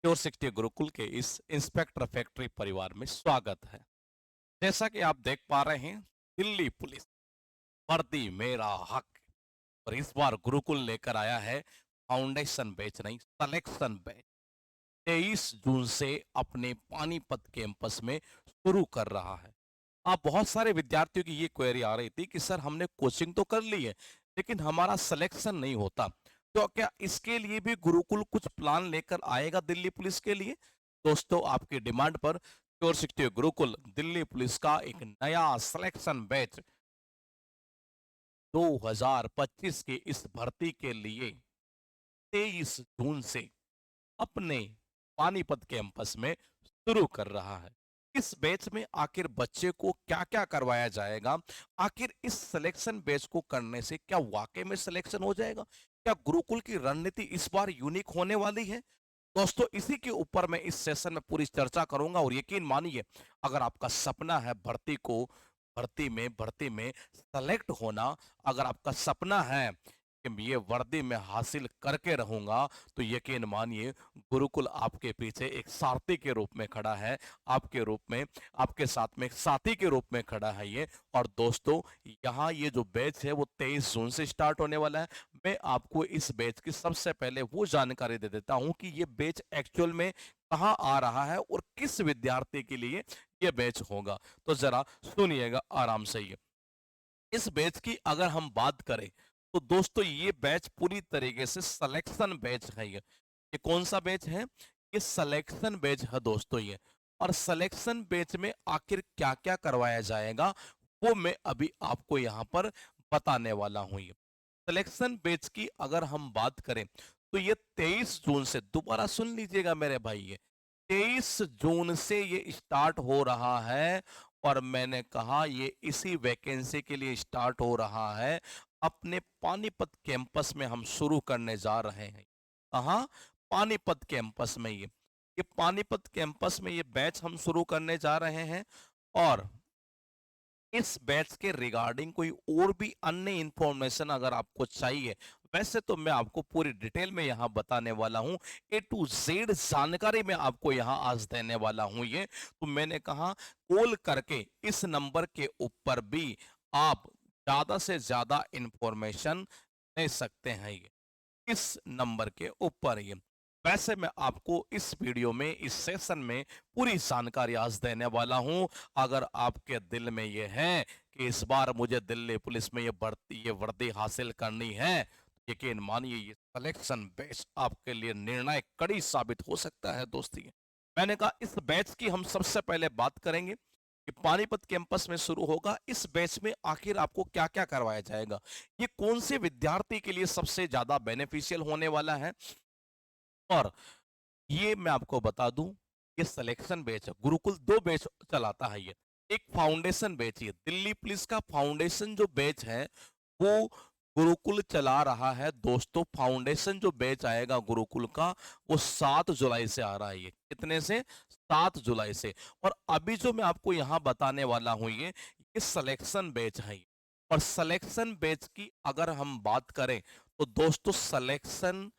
Pure sixty Gurukul के इस inspector factory परिवार में स्वागत है। जैसा कि आप देख पा रहे हैं, दिल्ली पुलिस वर्दी मेरा हक। और इस बार गुरुकुल लेकर आया है फाउंडेशन बैच नहीं, सिलेक्शन बैच। 23 जून से अपने पानीपत कैंपस में शुरू कर रहा है। आप बहुत सारे विद्यार्थियों की ये क्वेरी आ रही थी कि सर हमने कोचिंग तो कर ली है, लेकिन हमारा सिलेक्शन नहीं होता। तो क्या इसके लिए भी गुरुकुल कुछ प्लान लेकर आएगा दिल्ली पुलिस के लिए? दोस्तों, आपकी डिमांड पर pure sixty Gurukul Delhi police का एक नया सिलेक्शन बैच 2025 के इस भर्ती के लिए 23 जून से अपने पानीपत कैंपस में शुरू कर रहा है। इस बैच में आखिर बच्चे को क्या-क्या करवाया जाएगा? आखिर इस सिलेक्शन बैच को करने से क्या वाकई में सिलेक्शन हो जाएगा? क्या गुरुकुल की रणनीति इस बार यूनिक होने वाली है? दोस्तों, इसी के ऊपर मैं इस सेशन में पूरी चर्चा करूंगा और यकीन मानिए, अगर आपका सपना है भर्ती में सेलेक्ट होना, अगर आपका सपना है कि ये वर्दी में हासिल करके रहूंगा, तो यकीन मानिए गुरुकुल आपके पीछे एक सारथी के रूप में खड़ा है, आपके रूप में, आपके साथ में एक साथी के रूप में खड़ा है ये। और दोस्तों, यहाँ ये जो बैच है वो 23 जून से स्टार्ट होने वाला है। मैं आपको इस बैच की सबसे पहले वो जानकारी दे देता हूँ कि ये बैच एक्चुअल में कहाँ आ रहा है और किस विद्यार्थी के लिए ये बैच होगा। तो जरा सुनिएगा आराम से। ये इस बैच की अगर हम बात करें, तो दोस्तों ये बैच पूरी तरीके से सिलेक्शन बैच है। ये कौन सा बैच है? ये सिलेक्शन बैच है दोस्तों ये। और सिलेक्शन बैच में आखिर क्या क्या करवाया जाएगा, वो मैं अभी आपको यहाँ पर बताने वाला हूँ। ये सिलेक्शन बैच की अगर हम बात करें, तो ये 23 जून से, दोबारा सुन लीजिएगा मेरे भाई, ये 23 जून से ये स्टार्ट हो रहा है। और मैंने कहा ये इसी वैकेंसी के लिए स्टार्ट हो रहा है। अपने पानीपत कैंपस में हम शुरू करने जा रहे हैं। कहाँ? पानीपत कैंपस में। ये पानीपत कैंपस में ये बैच हम शुरू करने जा रहे हैं। और इस बैच के रिगार्डिंग कोई और भी अन्य इंफॉर्मेशन अगर आपको चाहिए, वैसे तो मैं आपको पूरी डिटेल में यहाँ बताने वाला हूँ। ए टू जेड जानकारी मैं आपको यहाँ आज देने वाला हूँ। ये तो मैंने कहा, कॉल करके इस नंबर के ऊपर भी आप ज्यादा से ज्यादा इंफॉर्मेशन ले सकते हैं। ये इस नंबर के ऊपर ये। वैसे मैं आपको इस वीडियो में, इस सेशन में पूरी जानकारी आज देने वाला हूं। अगर आपके दिल में ये है कि इस बार मुझे दिल्ली पुलिस में ये वर्दी हासिल करनी है, यकीन मानिए ये सिलेक्शन बैच आपके लिए निर्णायक कड़ी साबित हो सकता है दोस्ती। मैंने कहा इस बैच की हम सबसे पहले बात करेंगे कि पानीपत कैंपस में शुरू होगा। इस बैच में आखिर आपको क्या क्या करवाया जाएगा, ये कौन से विद्यार्थी के लिए सबसे ज्यादा बेनिफिशियल होने वाला है। और ये मैं आपको बता दूं, ये सिलेक्शन बैच है। गुरुकुल दो बैच चलाता है ये। एक फाउंडेशन बैच है, दिल्ली पुलिस का फाउंडेशन जो बैच है वो गुरुकुल चला रहा है। दोस्तों, फाउंडेशन जो बैच आएगा गुरुकुल का, वो 7 जुलाई से आ रहा है। ये कितने से? 7 जुलाई से। और अभी जो मैं आपको यहाँ बताने वाला हूँ, ये सिलेक्शन बैच है। और सिलेक्शन बैच की अगर हम बात करें, तो दोस्तों सिलेक्शन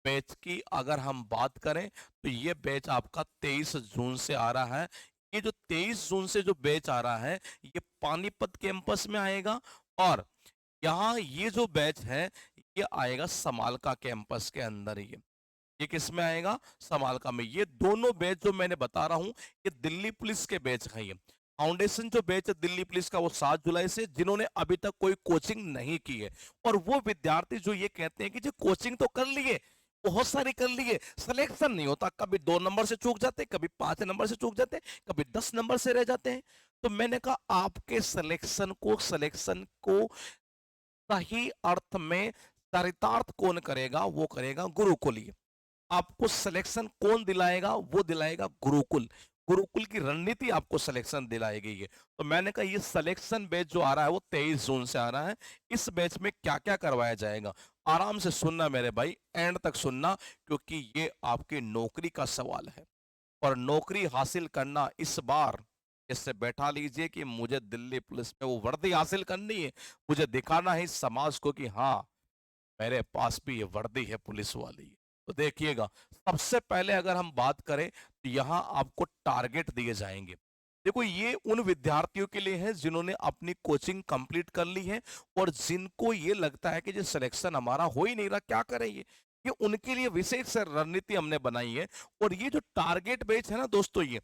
बैच की अगर हम बात करें, तो ये बैच आपका 23 जून से आ रहा है। ये जो 23 जून से जो बैच आ रहा है, ये पानीपत कैंपस में आएगा। और यहाँ ये जो बैच है, ये आएगा समालका कैंपस के अंदर। ये किस में आएगा? समालका में। ये दोनों बैच जो मैंने बता रहा हूँ, ये दिल्ली पुलिस के बैच है। ये फाउंडेशन जो बैच है दिल्ली पुलिस का, वो 7 जुलाई से, जिन्होंने अभी तक कोई कोचिंग नहीं की है। और वो विद्यार्थी जो ये कहते हैं कि जो कोचिंग तो कर लिए, बहुत सारी कर लिए, सिलेक्शन नहीं होता, कभी 2 नंबर से चूक जाते, कभी 5 नंबर से चूक जाते, कभी 10 नंबर से रह जाते हैं। तो मैंने कहा आपके सिलेक्शन को सही अर्थ में चरितार्थ कौन करेगा? वो करेगा गुरुकुल। आपको सिलेक्शन कौन दिलाएगा? वो दिलाएगा गुरुकुल। गुरुकुल की रणनीति आपको सिलेक्शन दिलाएगी। ये तो मैंने कहा ये सिलेक्शन बैच जो आ रहा है वो 23 जून से आ रहा है। इस बैच में क्या क्या करवाया जाएगा, आराम से सुनना मेरे भाई, एंड तक सुनना, क्योंकि ये आपकी नौकरी का सवाल है। और नौकरी हासिल करना इस बार, इससे बैठा लीजिए कि मुझे दिल्ली पुलिस में वो वर्दी हासिल करनी है। मुझे दिखाना है इस समाज को कि हाँ, मेरे पास भी ये वर्दी है पुलिस वाली। तो देखिएगा, सबसे पहले अगर हम बात करें तो यहाँ आपको टारगेट दिए जाएंगे। देखो, ये उन विद्यार्थियों के लिए है जिन्होंने अपनी कोचिंग कंप्लीट कर ली है और जिनको ये लगता है कि जो सिलेक्शन हमारा हो ही नहीं रहा, क्या करें ये उनके लिए विशेष रणनीति हमने बनाई है। और ये जो टारगेट बेच है ना दोस्तों, ये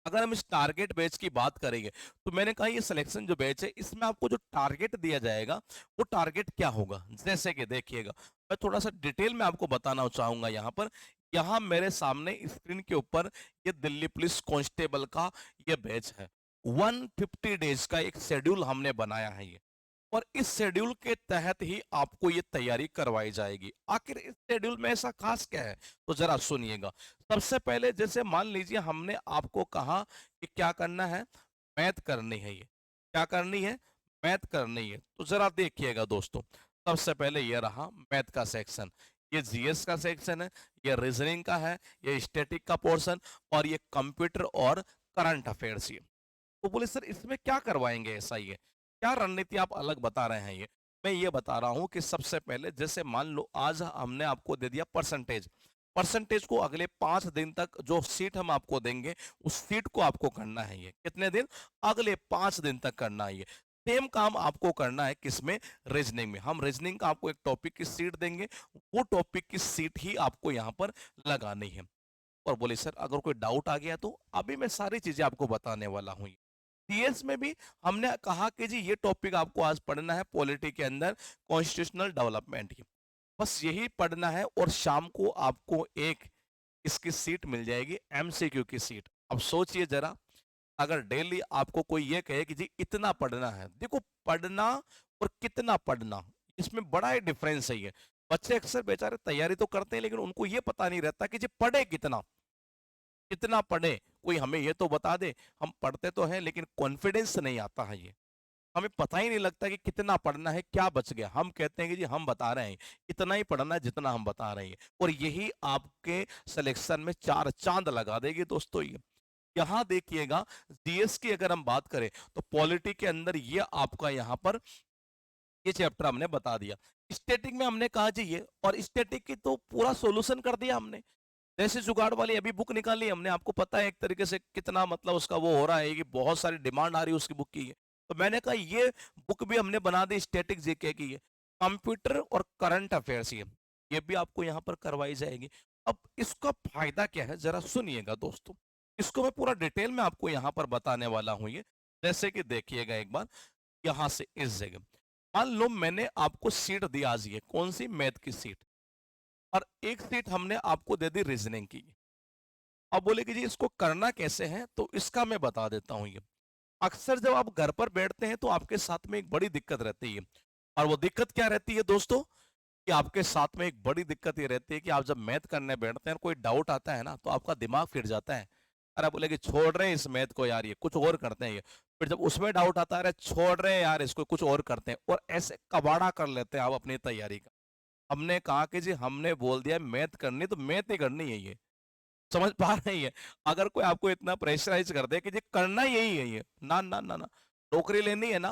अगर हम इस टारगेट बैच की बात करेंगे तो मैंने कहा ये सिलेक्शन जो बैच है इसमें आपको जो टारगेट दिया जाएगा वो टारगेट क्या होगा, जैसे कि देखिएगा, मैं थोड़ा सा डिटेल में आपको बताना चाहूंगा। यहाँ पर, यहाँ मेरे सामने स्क्रीन के ऊपर ये दिल्ली पुलिस कांस्टेबल का ये बैच है। 150 डेज का एक शेड्यूल हमने बनाया है ये, और इस शेड्यूल के तहत ही आपको ये तैयारी करवाई जाएगी। आखिर इस शेड्यूल में ऐसा खास क्या है, तो जरा सुनिएगा। सबसे पहले जैसे मान लीजिए हमने आपको कहा कि क्या करना है, मैथ करनी है, ये क्या करनी है, मैथ करनी है। तो जरा देखिएगा दोस्तों, सबसे पहले ये रहा मैथ का सेक्शन, ये जीएस का सेक्शन है, ये रीजनिंग का है, ये स्टैटिक का पोर्शन, और ये कंप्यूटर और करंट अफेयर्स। ये तो बोले सर इसमें क्या करवाएंगे ऐसा, ये क्या रणनीति आप अलग बता रहे हैं। ये मैं ये बता रहा हूं कि सबसे पहले जैसे मान लो आज हमने आपको दे दिया परसेंटेज, परसेंटेज को अगले 5 दिन तक जो सीट हम आपको देंगे उस सीट को आपको करना है। ये कितने दिन, अगले 5 दिन तक करना है। ये सेम काम आपको करना है किसमें, रीजनिंग में। हम रीजनिंग का आपको एक टॉपिक की सीट देंगे, वो टॉपिक की सीट ही आपको यहाँ पर लगानी है। और बोले सर अगर कोई डाउट आ गया तो अभी मैं सारी चीजें आपको बताने वाला हूँ। सीएस में भी हमने कहा कि जी ये टॉपिक आपको आज पढ़ना है, पॉलिटी के अंदर कॉन्स्टिट्यूशनल डेवलपमेंट की, बस यही पढ़ना है। और शाम को आपको एक इसकी सीट मिल जाएगी, एमसीक्यू की सीट। अब सोचिए जरा, अगर डेली आपको कोई ये कहे कि जी इतना पढ़ना है, देखो पढ़ना और कितना पढ़ना इसमें बड़ा ही डिफरेंस है। ये बच्चे अक्सर बेचारे तैयारी तो करते हैं लेकिन उनको ये पता नहीं रहता कि जी पढ़े कितना, कितना पढ़े। कोई हमें ये तो बता दे, हम पढ़ते तो हैं लेकिन कॉन्फिडेंस नहीं आता है। ये हमें पता ही नहीं लगता कि कितना पढ़ना है, क्या बच गया। हम कहते हैं कि जी हम बता रहे हैं इतना ही पढ़ना है जितना हम बता रहे हैं, और यही आपके सिलेक्शन में चार चांद लगा देगी दोस्तों। ये यहाँ देखिएगा, जीएस की अगर हम बात करें तो पॉलिटी के अंदर ये आपका यहाँ पर ये चैप्टर हमने बता दिया। स्टैटिक में हमने कहा जी ये, और स्टैटिक की तो पूरा सॉल्यूशन कर दिया हमने। जैसे जुगाड़ वाली अभी बुक निकाली हमने, आपको पता है एक तरीके से कितना मतलब उसका वो हो रहा है कि बहुत सारी डिमांड आ रही है उसकी बुक की है। तो मैंने कहा ये बुक भी हमने बना दी स्टैटिक जीके की है, कंप्यूटर और करंट अफेयर्स ये भी आपको यहाँ पर करवाई जाएगी। अब इसका फायदा क्या है जरा सुनिएगा दोस्तों, इसको मैं पूरा डिटेल में आपको यहाँ पर बताने वाला हूँ। ये जैसे कि देखिएगा एक बार, यहाँ से इस जगह मान लो मैंने आपको सीट दी आज, ये कौन सी, मैथ की सीट, और एक सीट हमने आपको दे दी रीजनिंग की। अब बोले कि जी इसको करना कैसे है, तो इसका मैं बता देता हूं। ये अक्सर जब आप घर पर बैठते हैं तो आपके साथ में एक बड़ी दिक्कत रहती है, और वो दिक्कत क्या रहती है दोस्तों, कि आपके साथ में एक बड़ी दिक्कत ये रहती है कि आप जब मैथ करने बैठते हैं कोई डाउट आता है ना तो आपका दिमाग फिर जाता है। अरे बोले कि छोड़ रहे हैं इस मैथ को यार, ये कुछ और करते हैं। ये फिर जब उसमें डाउट आता है, अरे छोड़ रहे हैं यार इसको, कुछ और करते हैं, और ऐसे कबाड़ा कर लेते हैं आप अपनी तैयारी का। हमने कहा कि जी हमने बोल दिया मैथ करनी तो मैथ ही करनी है। ये समझ पा रही है। अगर कोई आपको इतना प्रेशराइज कर दे कि जी करना यही है, ये ना ना ना ना, नौकरी लेनी है ना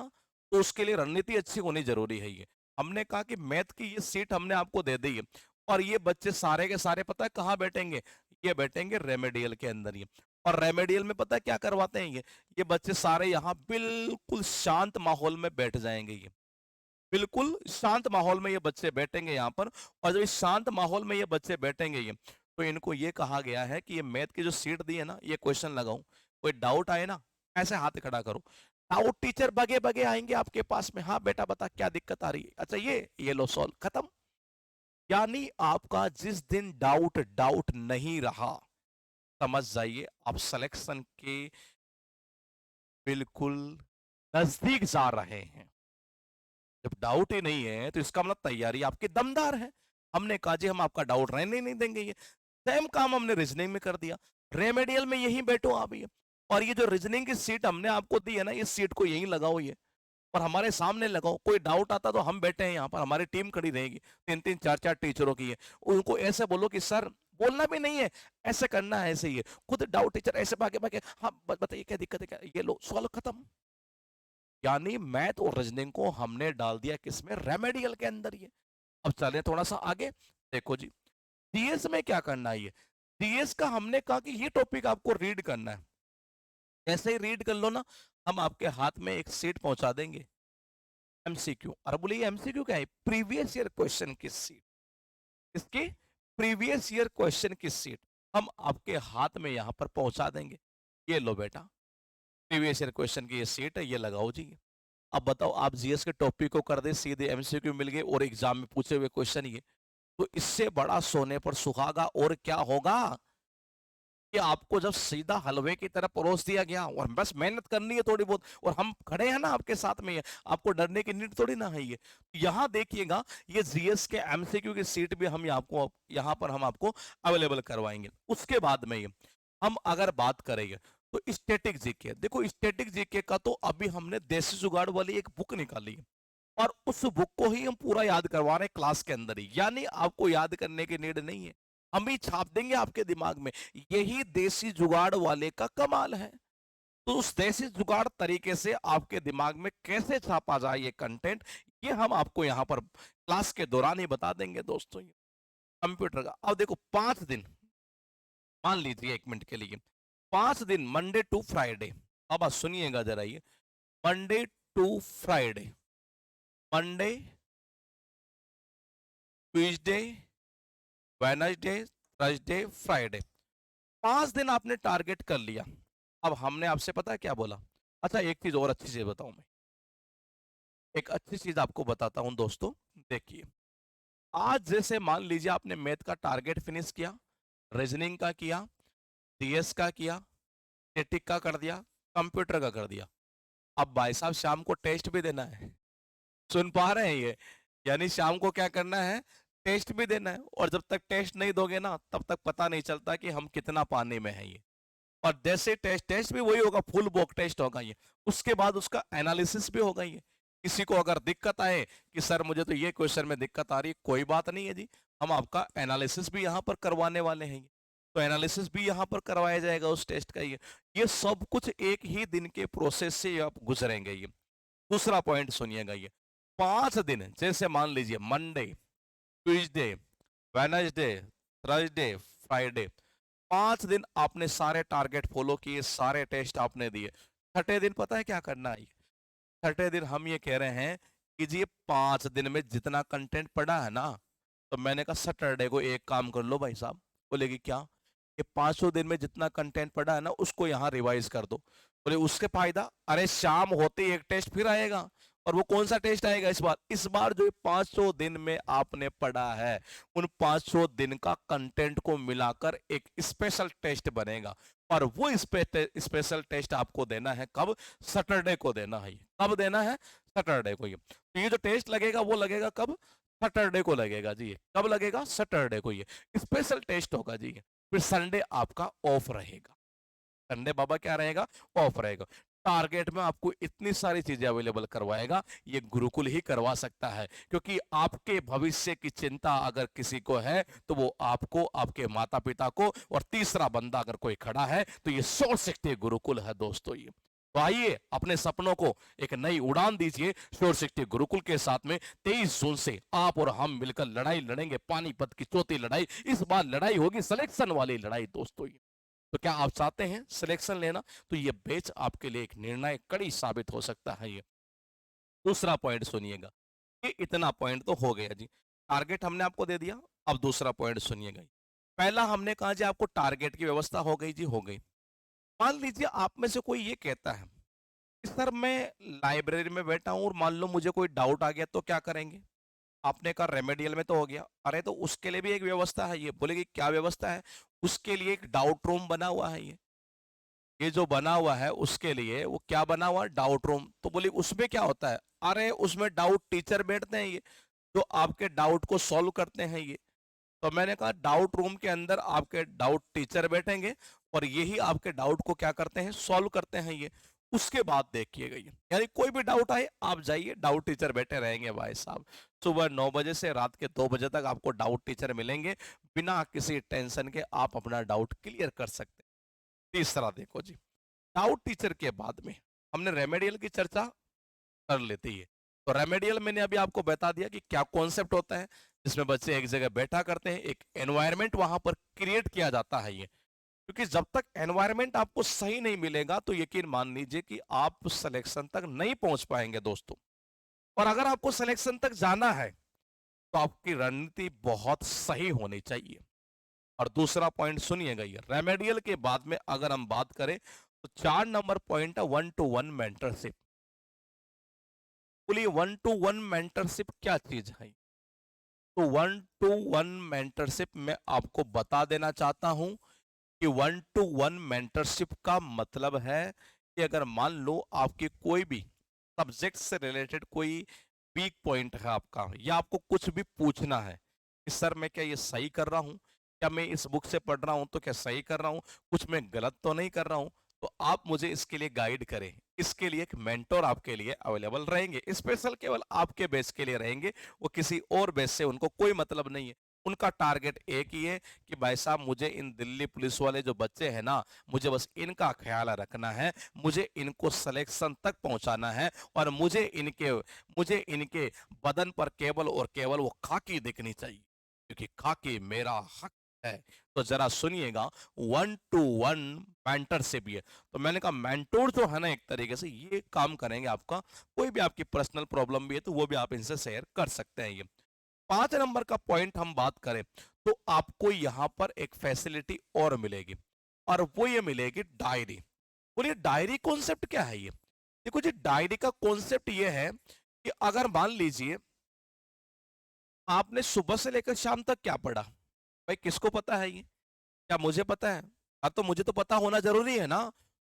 तो उसके लिए रणनीति अच्छी होनी जरूरी है। ये हमने कहा कि मैथ की ये सीट हमने आपको दे दी है, और ये बच्चे सारे के सारे पता है कहाँ बैठेंगे, ये बैठेंगे रेमेडियल के अंदर। ये और रेमेडियल में पता है क्या करवाते हैं, ये बच्चे सारे यहाँ बिल्कुल शांत माहौल में बैठ जाएंगे। ये बिल्कुल शांत माहौल में ये बच्चे बैठेंगे यहाँ पर, और जब इस शांत माहौल में ये बच्चे बैठेंगे ये, तो इनको ये कहा गया है कि ये मैथ की जो सीट दी है ना, ये क्वेश्चन लगाऊं, कोई डाउट आए ना ऐसे हाथ खड़ा करो। डाउट टीचर बगे बगे आएंगे आपके पास में, हाँ बेटा बता क्या दिक्कत आ रही है, अच्छा ये लो सॉल्व, खत्म। यानी आपका जिस दिन डाउट डाउट नहीं रहा, समझ जाइए आप सिलेक्शन के बिल्कुल नजदीक जा रहे हैं। जब डाउट ही नहीं है तो इसका मतलब तैयारी आपकी दमदार है। हमने कहा जी हम आपका डाउट रहने नहीं देंगे। ये सेम काम हमने रीजनिंग में कर दिया, रेमेडियल में यही बैठो आप। ये और ये जो रीजनिंग की सीट हमने आपको दी है ना, इस सीट को यहीं लगाओ, ये और हमारे सामने लगाओ। कोई डाउट आता तो हम बैठे हैं यहाँ पर, हमारी टीम खड़ी रहेगी, 3 3 4 4 टीचरों की है। उनको ऐसे बोलो कि सर बोलना भी नहीं है, ऐसे करना है, ऐसे ही है। खुद डाउट टीचर ऐसे भागे भागे, हाँ बताइए क्या दिक्कत है, क्या ये लो सॉल्व, खत्म। यानी मैथ और रीजनिंग को हमने डाल दिया किसमें, रेमेडियल के अंदर। ये अब चले थोड़ा सा आगे, देखो जी जीएस में क्या करना है? ये जीएस का हमने कहा कि ये टॉपिक आपको रीड करना है। जैसे ही रीड कर लो ना, हम आपके हाथ में एक सीट पहुंचा देंगे, एमसीक्यू। और बोले ये एमसीक्यू क्या है? प्रीवियस ईयर क्वेश्चन की सीट। इसके प्रीवियस ईयर क्वेश्चन की सीट हम आपके हाथ में यहां पर पहुंचा देंगे। ये लो बेटा, प्रीवियस ईयर क्वेश्चन की ये सीट है, ये लगाओ जी। अब बताओ, आप जीएस के टॉपिक को कर दे, सीधे एमसीक्यू मिल गए और एग्जाम में पूछे हुए क्वेश्चन ये। तो इससे बड़ा सोने पर सुहागा और क्या होगा कि आपको जब सीधा हलवे की तरह परोस दिया गया और बस मेहनत करनी है थोड़ी बहुत, और हम खड़े हैं ना आपके साथ में, आपको डरने की नीड थोड़ी ना है ये। यहाँ देखिएगा, ये जीएस के एमसीक्यू की सीट भी हम यहाँ पर हम आपको अवेलेबल करवाएंगे। उसके बाद में ये हम अगर बात करेंगे तो स्टैटिक जीके, देखो स्टैटिक जीके का तो अभी हमने देसी जुगाड़ वाली एक बुक निकाली है और उस बुक को ही हम पूरा याद करवा रहे हैं क्लास के अंदर ही, यानी आपको याद करने की नीड नहीं है, हम ही छाप देंगे आपके दिमाग में। यही देसी जुगाड़ वाले का कमाल है। तो उस देसी जुगाड़ तरीके से आपके दिमाग में कैसे छापा जाए ये कंटेंट, ये हम आपको यहाँ पर क्लास के दौरान ही बता देंगे दोस्तों। ये कंप्यूटर का अब देखो 5 दिन, मान लीजिए 1 मिनट के लिए 5 दिन, मंडे टू फ्राइडे। अब आप सुनिएगा जरा, ये Monday to Friday, Monday, Tuesday, Wednesday, Thursday, Friday, 5 दिन आपने टारगेट कर लिया। अब हमने आपसे पता है क्या बोला? अच्छा, एक चीज और अच्छी चीज बताऊं मैं, एक अच्छी चीज आपको बताता हूं दोस्तों। देखिए, आज जैसे मान लीजिए आपने मैथ का टारगेट फिनिश किया, रीजनिंग का किया, डीएस का किया, स्टैटिक का कर दिया, कंप्यूटर का कर दिया। अब भाई साहब शाम को टेस्ट भी देना है, सुन पा रहे हैं ये? यानी शाम को क्या करना है? टेस्ट भी देना है। और जब तक टेस्ट नहीं दोगे ना, तब तक पता नहीं चलता कि हम कितना पानी में है ये। और जैसे टेस्ट टेस्ट भी वही होगा, फुल बॉक टेस्ट होगा ये। उसके बाद उसका एनालिसिस भी होगा ये। किसी को अगर दिक्कत आए कि सर मुझे तो ये क्वेश्चन में दिक्कत आ रही है, कोई बात नहीं है जी, हम आपका एनालिसिस भी यहाँ पर करवाने वाले हैं ये। तो एनालिसिस भी यहाँ पर करवाया जाएगा उस टेस्ट का ये सब कुछ एक ही दिन के प्रोसेस से आप गुजरेंगे ये। दूसरा पॉइंट सुनिएगा, ये 5 दिन, जैसे मान लीजिए Monday, Tuesday, Wednesday, Thursday, Friday, 5 दिन आपने सारे टारगेट फॉलो किए, सारे टेस्ट आपने दिए। छठे दिन पता है क्या करना है? छठे दिन हम ये कह रहे हैं कि जी 5 दिन में जितना कंटेंट पड़ा है ना, तो मैंने कहा सैटरडे को एक काम कर लो भाई साहब। बोले कि क्या? ये 500 दिन में जितना कंटेंट पड़ा है ना, उसको यहाँ रिवाइज कर दो। बोले उसके फायदा, अरे शाम होते ही एक टेस्ट फिर आएगा। और वो कौन सा टेस्ट आएगा इस बार? इस बार जो 500 दिन में आपने पढ़ा है, उन 500 दिन का कंटेंट को मिलाकर एक स्पेशल टेस्ट बनेगा। और वो स्पेशल टेस्ट आपको देना है कब? सैटरडे को देना है। कब देना है? सैटरडे को। ये तो ये जो टेस्ट लगेगा वो लगेगा कब? सैटरडे को लगेगा जी। कब लगेगा? सैटरडे को। ये स्पेशल टेस्ट होगा जी। फिर संडे आपका ऑफ रहेगा। संडे बाबा क्या रहेगा? ऑफ रहेगा। टारगेट में आपको इतनी सारी चीजें अवेलेबल करवाएगा, ये गुरुकुल ही करवा सकता है। क्योंकि आपके भविष्य की चिंता अगर किसी को है तो वो आपको, आपके माता पिता को, और तीसरा बंदा अगर कोई खड़ा है तो ये सोच सकते गुरुकुल है दोस्तों ये। तो आइए अपने सपनों को एक नई उड़ान दीजिए श्योर सिटी गुरुकुल के साथ में। 23 जून से आप और हम मिलकर लड़ाई लड़ेंगे, पानीपत की चौथी लड़ाई। इस बार लड़ाई होगी सिलेक्शन वाली लड़ाई दोस्तों ये। तो क्या आप चाहते हैं सिलेक्शन लेना? तो ये बैच आपके लिए एक निर्णायक कड़ी साबित हो सकता है ये। दूसरा पॉइंट सुनिएगा, ये इतना पॉइंट तो हो गया जी, टारगेट हमने आपको दे दिया। अब दूसरा पॉइंट सुनिएगा। पहला हमने कहा जी आपको टारगेट की व्यवस्था हो गई जी, हो गई। मान लीजिए आप में से कोई ये कहता है कि सर मैं लाइब्रेरी में बैठा हूं और मान लो मुझे कोई डाउट आ गया तो क्या करेंगे? आपने कहा रेमेडियल में तो हो गया, अरे तो उसके लिए भी एक व्यवस्था है। ये बोलेगी क्या व्यवस्था है? उसके लिए एक डाउट रूम बना हुआ है ये जो बना हुआ है उसके लिए वो क्या बना हुआ है? Doubt room. तो बोली उसमें क्या होता है? अरे उसमें डाउट टीचर बैठते हैं ये, जो आपके डाउट को सॉल्व करते हैं ये। तो मैंने कहा डाउट रूम के अंदर आपके डाउट टीचर बैठेंगे और यही आपके डाउट को क्या करते हैं? सॉल्व करते हैं ये। उसके बाद देखिएगा ये, यानी कोई भी डाउट आए आप जाइए, डाउट टीचर बैठे रहेंगे भाई साहब। सुबह 9 बजे से रात के 2 बजे तक आपको डाउट टीचर मिलेंगे। बिना किसी टेंशन के आप अपना डाउट क्लियर कर सकते हैं। तीसरा देखो जी, डाउट टीचर के बाद में हमने रेमेडियल की चर्चा कर लेती है। तो रेमेडियल मैंने अभी आपको बता दिया कि क्या कॉन्सेप्ट होता है, जिसमें बच्चे एक जगह बैठा करते हैं, एक एनवायरनमेंट वहां पर क्रिएट किया जाता है ये। क्योंकि जब तक एनवायरनमेंट आपको सही नहीं मिलेगा तो यकीन मान लीजिए कि आप सिलेक्शन तक नहीं पहुंच पाएंगे दोस्तों। और अगर आपको सिलेक्शन तक जाना है तो आपकी रणनीति बहुत सही होनी चाहिए। और दूसरा पॉइंट सुनिएगा, ये रेमेडियल के बाद में अगर हम बात करें तो 4 नंबर पॉइंट है 1-to-1 मेंटरशिप। बोलिए 1-to-1 मेंटरशिप क्या चीज है? तो 1-to-1 मेंटरशिप में आपको बता देना चाहता हूं कि 1-to-1 मेंटरशिप का मतलब है कि अगर मान लो आपके कोई भी सब्जेक्ट से रिलेटेड कोई वीक पॉइंट है आपका, या आपको कुछ भी पूछना है कि सर मैं क्या ये सही कर रहा हूँ, क्या मैं इस बुक से पढ़ रहा हूँ तो क्या सही कर रहा हूँ, कुछ मैं गलत तो नहीं कर रहा हूँ, तो आप मुझे इसके लिए गाइड करें। इसके लिए एक मेंटोर आपके लिए अवेलेबल रहेंगे, स्पेशल केवल आपके बेस के लिए रहेंगे। वो किसी और बेस से उनको कोई मतलब नहीं है। उनका टारगेट एक ही है कि भाई साहब मुझे इन दिल्ली पुलिस वाले जो बच्चे हैं ना, मुझे बस इनका ख्याल रखना है, मुझे इनको सिलेक्शन तक पहुंचाना है, और मुझे इनके बदन पर केवल और केवल वो खाकी दिखनी चाहिए, क्योंकि खाकी मेरा हक है। तो जरा सुनिएगा, 1-to-1 मेंटरशिप ये। तो मैंने कहा मेंटोर जो है ना, एक तरीके से ये काम करेंगे आपका, कोई भी आपकी पर्सनल प्रॉब्लम भी है तो वो भी आप इनसे शेयर कर सकते हैं। ये 5 नंबर का पॉइंट हम बात करें तो आपको यहां पर एक फैसिलिटी और मिलेगी, और वो ये मिलेगी डायरी। बोलिए डायरी कॉन्सेप्ट क्या है ये? देखो जी, डायरी का कॉन्सेप्ट ये है कि अगर मान लीजिए आपने सुबह से लेकर शाम तक क्या पढ़ा, भाई किसको पता है ये? क्या मुझे पता है? हाँ, तो मुझे तो पता होना जरूरी है ना।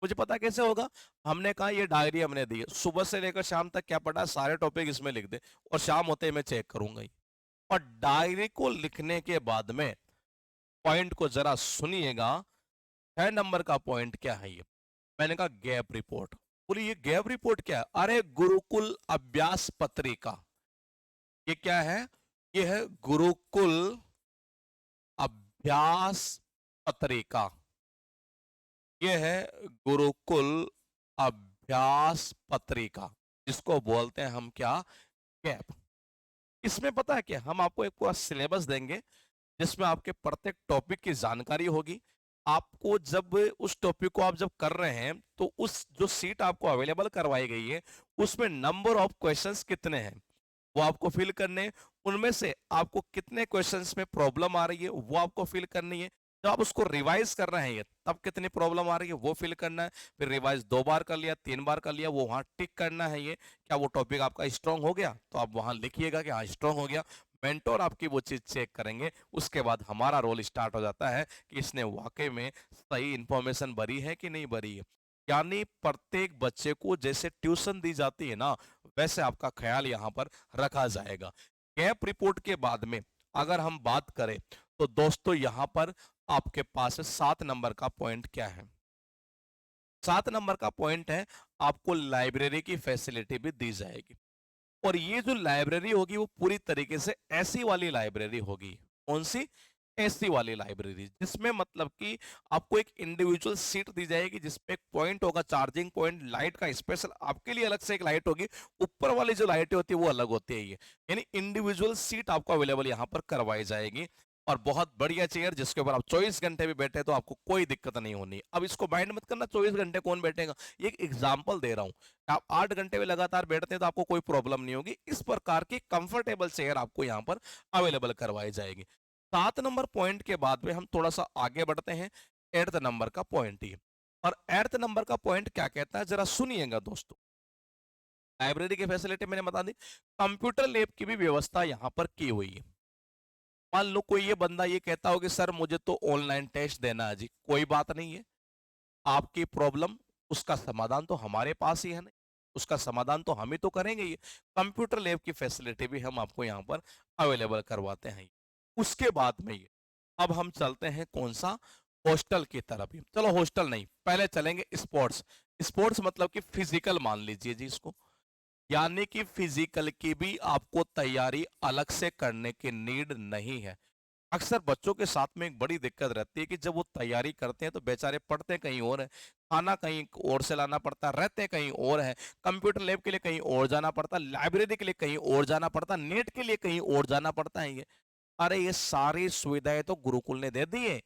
मुझे पता कैसे होगा? हमने कहा ये डायरी हमने दी है, सुबह से लेकर शाम तक क्या पढ़ा सारे टॉपिक इसमें लिख दे, और शाम होते ही मैं चेक करूंगा ही। और डायरी को लिखने के बाद में पॉइंट को जरा सुनिएगा, 6 नंबर का पॉइंट क्या है ये? मैंने कहा गैप रिपोर्ट। बोलिए ये गैप रिपोर्ट क्या है? अरे गुरुकुल अभ्यास पत्रिका। ये क्या है? ये है गुरुकुल अभ्यास पत्रिका। ये है गुरुकुल अभ्यास पत्रिका, जिसको बोलते हैं हम क्या? गैप। इसमें पता है क्या, हम आपको एक पूरा सिलेबस देंगे जिसमें आपके प्रत्येक टॉपिक की जानकारी होगी। आपको जब उस टॉपिक को आप जब कर रहे हैं तो उस जो सीट आपको अवेलेबल करवाई गई है उसमें नंबर ऑफ क्वेश्चंस कितने हैं वो आपको फिल करने हैं। उनमें से आपको कितने क्वेश्चंस में प्रॉब्लम आ रही है वो आपको फिल करनी है। जब आप उसको रिवाइज कर रहे हैं ये तब कितनी प्रॉब्लम आ रही है वो फिल करना है। फिर रिवाइज 2 बार कर लिया, 3 बार कर लिया, वो वहां टिक करना है। ये क्या वो टॉपिक आपका स्ट्रांग हो गया तो आप वहां लिखिएगा कि हाँ स्ट्रांग हो गया। मेंटोर आपकी वो चीज चेक करेंगे, उसके बाद हमारा रोल स्टार्ट हो जाता है कि इसने वाकई में सही इंफॉर्मेशन भरी है कि नहीं भरी है। यानी प्रत्येक बच्चे को जैसे ट्यूशन दी जाती है ना, वैसे आपका ख्याल यहाँ पर रखा जाएगा। गैप रिपोर्ट के बाद में अगर हम बात करें तो दोस्तों यहाँ पर आपके पास 7 नंबर का पॉइंट क्या है? 7 नंबर का पॉइंट है आपको लाइब्रेरी की फैसिलिटी भी दी जाएगी। और ये जो लाइब्रेरी होगी वो पूरी तरीके से ऐसी वाली लाइब्रेरी होगी। कौन सी? ऐसी वाली लाइब्रेरी जिसमें मतलब कि आपको एक इंडिविजुअल सीट दी जाएगी, जिसपे एक पॉइंट होगा, चार्जिंग पॉइंट, लाइट का स्पेशल आपके लिए अलग से एक लाइट होगी। ऊपर वाली जो लाइटें होती है वो अलग होती है। ये यानी इंडिविजुअल सीट आपको अवेलेबल यहाँ पर करवाई जाएगी। और बहुत बढ़िया चेयर जिसके ऊपर आप 24 घंटे भी बैठे तो आपको कोई दिक्कत नहीं होनी। अब इसको माइंड मत करना 24 घंटे कौन बैठेगा, ये एक एग्जाम्पल दे रहा हूँ। आप 8 घंटे में लगातार बैठते हैं तो आपको कोई प्रॉब्लम नहीं होगी। इस प्रकार की कंफर्टेबल चेयर आपको यहाँ पर अवेलेबल करवाई जाएगी। 7 नंबर पॉइंट के बाद में हम थोड़ा सा आगे बढ़ते हैं, 8th नंबर का पॉइंट ही। और 8th नंबर का पॉइंट क्या कहता है जरा सुनिएगा दोस्तों। लाइब्रेरी की फैसिलिटी मैंने बता दी, कंप्यूटर लैब की भी व्यवस्था यहाँ पर की हुई है। मान लो कोई ये बंदा ये कहता हो कि सर मुझे तो ऑनलाइन टेस्ट देना है जी, कोई बात नहीं है। आपकी प्रॉब्लम, उसका समाधान तो हमारे पास ही है ना, उसका समाधान तो हम ही तो करेंगे। ये कंप्यूटर लैब की फैसिलिटी भी हम आपको यहाँ पर अवेलेबल करवाते हैं। उसके बाद में ये अब हम चलते हैं कौन सा? हॉस्टल की तरफ ही। चलो हॉस्टल नहीं, पहले चलेंगे स्पोर्ट्स। स्पोर्ट्स मतलब कि फिजिकल मान लीजिए जी इसको। यानी कि फिजिकल की भी आपको तैयारी अलग से करने की नीड नहीं है। अक्सर बच्चों के साथ में एक बड़ी दिक्कत रहती है कि जब वो तैयारी करते हैं तो बेचारे पढ़ते कहीं और हैं, खाना कहीं और से लाना पड़ता है, रहते कहीं और हैं, कंप्यूटर लैब के लिए कहीं और जाना पड़ता है, लाइब्रेरी के लिए कहीं और जाना पड़ता है, नेट के लिए कहीं और जाना पड़ता है ये। अरे ये सारी सुविधाएं तो गुरुकुल ने दे दी है,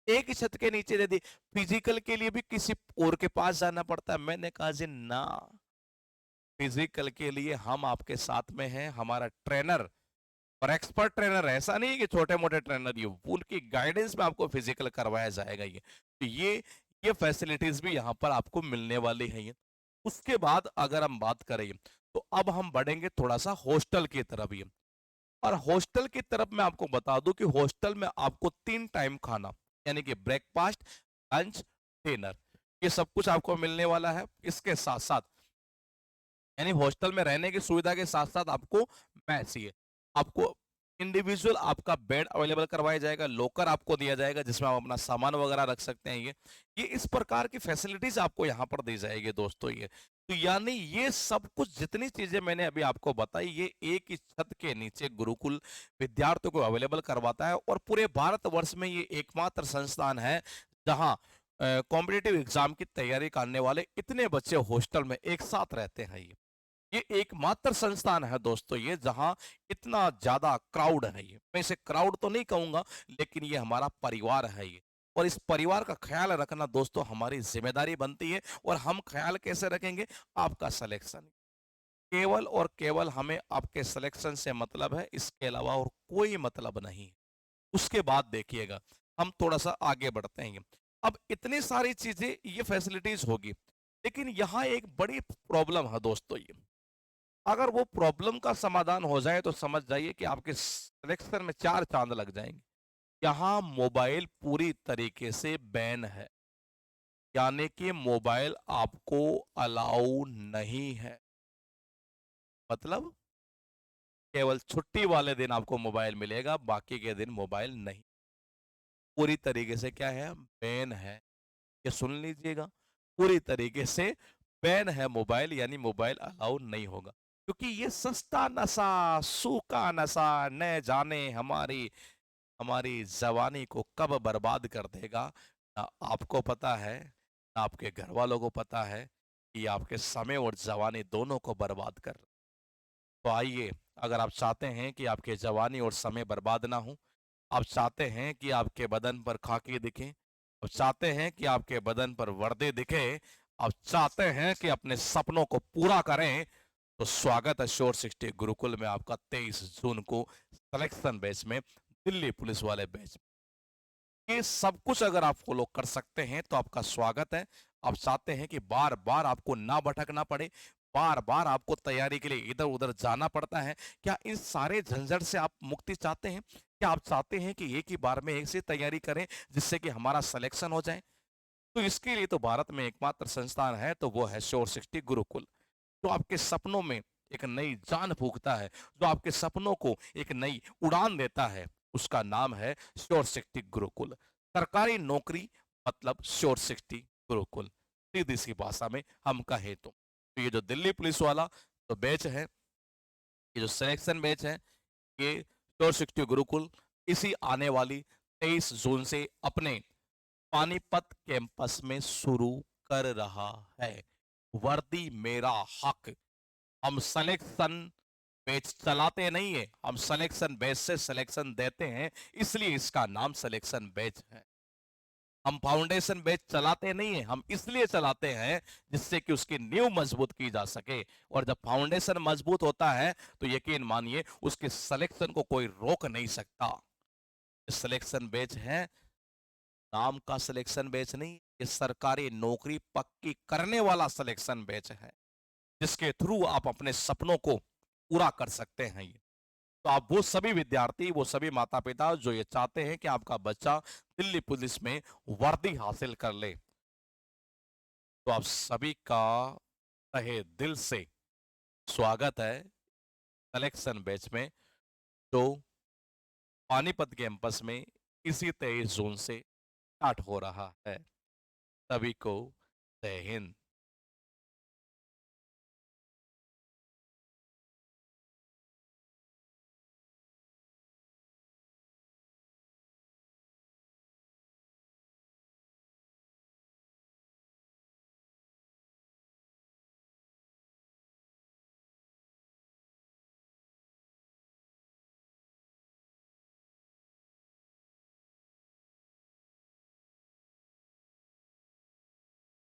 एक ही छत के नीचे दे दी। फिजिकल के लिए भी किसी और के पास जाना पड़ता है। मैंने कहा जी ना, फिजिकल के लिए हम आपके साथ में हैं, हमारा ट्रेनर और एक्सपर्ट ट्रेनर है। ऐसा नहीं है कि छोटे मोटे ट्रेनर, ये फुल की गाइडेंस में आपको फिजिकल करवाया जाएगा। ये तो ये फैसिलिटीज भी यहाँ पर आपको मिलने वाली है। ये उसके बाद अगर हम बात करें तो अब हम बढ़ेंगे थोड़ा सा हॉस्टल की तरफ। ये और हॉस्टल की तरफ मैं आपको बता दूं कि हॉस्टल में आपको 3 टाइम खाना, यानी कि ब्रेकफास्ट, लंच, डिनर, ये सब कुछ आपको मिलने वाला है। इसके साथ साथ यानी हॉस्टल में रहने की सुविधा के साथ साथ आपको मैस ही है, आपको इंडिविजुअल आपका बेड अवेलेबल करवाया जाएगा, लॉकर आपको दिया जाएगा जिसमें आप अपना सामान वगैरह रख सकते हैं। ये इस प्रकार की फैसिलिटीज आपको यहाँ पर दी जाएगी दोस्तों। ये तो यानी ये सब कुछ जितनी चीजें मैंने अभी आपको बताई, ये एक ही छत के नीचे गुरुकुल विद्यार्थियों को अवेलेबल करवाता है। और पूरे भारतवर्ष में ये एकमात्र संस्थान है जहाँ कॉम्पिटिटिव एग्जाम की तैयारी करने वाले इतने बच्चे हॉस्टल में एक साथ रहते हैं। ये एकमात्र संस्थान है दोस्तों, ये जहां इतना ज्यादा क्राउड है। ये मैं इसे क्राउड तो नहीं कहूंगा, लेकिन ये हमारा परिवार है। ये और इस परिवार का ख्याल रखना दोस्तों हमारी जिम्मेदारी बनती है। और हम ख्याल कैसे रखेंगे? आपका सिलेक्शन, केवल और केवल हमें आपके सिलेक्शन से मतलब है, इसके अलावा और कोई मतलब नहीं। उसके बाद देखिएगा, हम थोड़ा सा आगे बढ़ते हैं। अब इतनी सारी चीजें, ये फैसिलिटीज होगी, लेकिन यहाँ एक बड़ी प्रॉब्लम है दोस्तों। ये अगर वो प्रॉब्लम का समाधान हो जाए तो समझ जाइए कि आपके सिलेक्शन में 4 चांद लग जाएंगे। यहाँ मोबाइल पूरी तरीके से बैन है, यानी कि मोबाइल आपको अलाउ नहीं है। मतलब केवल छुट्टी वाले दिन आपको मोबाइल मिलेगा, बाकी के दिन मोबाइल नहीं। पूरी तरीके से क्या है? बैन है। ये सुन लीजिएगा, पूरी तरीके से बैन है मोबाइल, यानी मोबाइल अलाउ नहीं होगा। क्योंकि ये सस्ता नशा, सूखा नशा, न जाने हमारी हमारी जवानी को कब बर्बाद कर देगा, ना आपको पता है, ना आपके घर वालों को पता है कि ये आपके समय और जवानी दोनों को बर्बाद कर। तो आइए, अगर आप चाहते हैं कि आपके जवानी और समय बर्बाद ना हो, आप चाहते हैं कि आपके बदन पर खाकी दिखे, आप चाहते हैं कि आपके बदन पर वर्दी दिखे, आप चाहते हैं कि अपने सपनों को पूरा करें, तो स्वागत है श्योर 60 गुरुकुल में आपका 23 जून को सिलेक्शन बैच में, दिल्ली पुलिस वाले बैच। ये सब कुछ अगर आप फॉलो कर सकते हैं तो आपका स्वागत है। आप चाहते हैं कि बार बार आपको ना भटकना पड़े, बार बार आपको तैयारी के लिए इधर उधर जाना पड़ता है, क्या इन सारे झंझट से आप मुक्ति चाहते हैं? क्या आप चाहते हैं कि एक ही बार में एक से तैयारी करें जिससे कि हमारा सिलेक्शन हो जाए? तो इसके लिए तो भारत में एकमात्र संस्थान है, तो वो है श्योर 60 गुरुकुल, जो आपके सपनों में एक नई जान फूंकता है, जो आपके सपनों को एक नई उड़ान देता है। उसका नाम है श्योर 60 गुरुकुल। सरकारी नौकरी मतलब श्योर 60 गुरुकुल, सीधी सी भाषा में हम कहे तो ये जो दिल्ली पुलिस वाला तो बैच है, ये जो सिलेक्शन बैच है, ये श्योर 60 गुरुकुल इसी आने वाली 23 जून से अपने पानीपत कैंपस में शुरू कर रहा है। वर्दी मेरा हक। हम सिलेक्शन बैच चलाते नहीं है, हम सिलेक्शन बैच से सिलेक्शन देते हैं, इसलिए इसका नाम सिलेक्शन बैच है। हम फाउंडेशन बैच चलाते नहीं है, हम इसलिए चलाते हैं जिससे कि उसकी नींव मजबूत की जा सके। और जब फाउंडेशन मजबूत होता है तो यकीन मानिए उसके सिलेक्शन को कोई रोक नहीं सकता। सिलेक्शन बैच है, नाम का सिलेक्शन बैच नहीं, ये सरकारी नौकरी पक्की करने वाला सिलेक्शन बैच है, जिसके थ्रू आप अपने सपनों को पूरा कर सकते हैं। ये तो आप वो सभी विद्यार्थी, वो सभी माता पिता जो ये चाहते हैं कि आपका बच्चा दिल्ली पुलिस में वर्दी हासिल कर ले, तो आप सभी का तहे दिल से स्वागत है कलेक्शन बैच में, जो पानीपत कैंपस में इसी 23 जून से स्टार्ट हो रहा है। सभी को जय हिंद।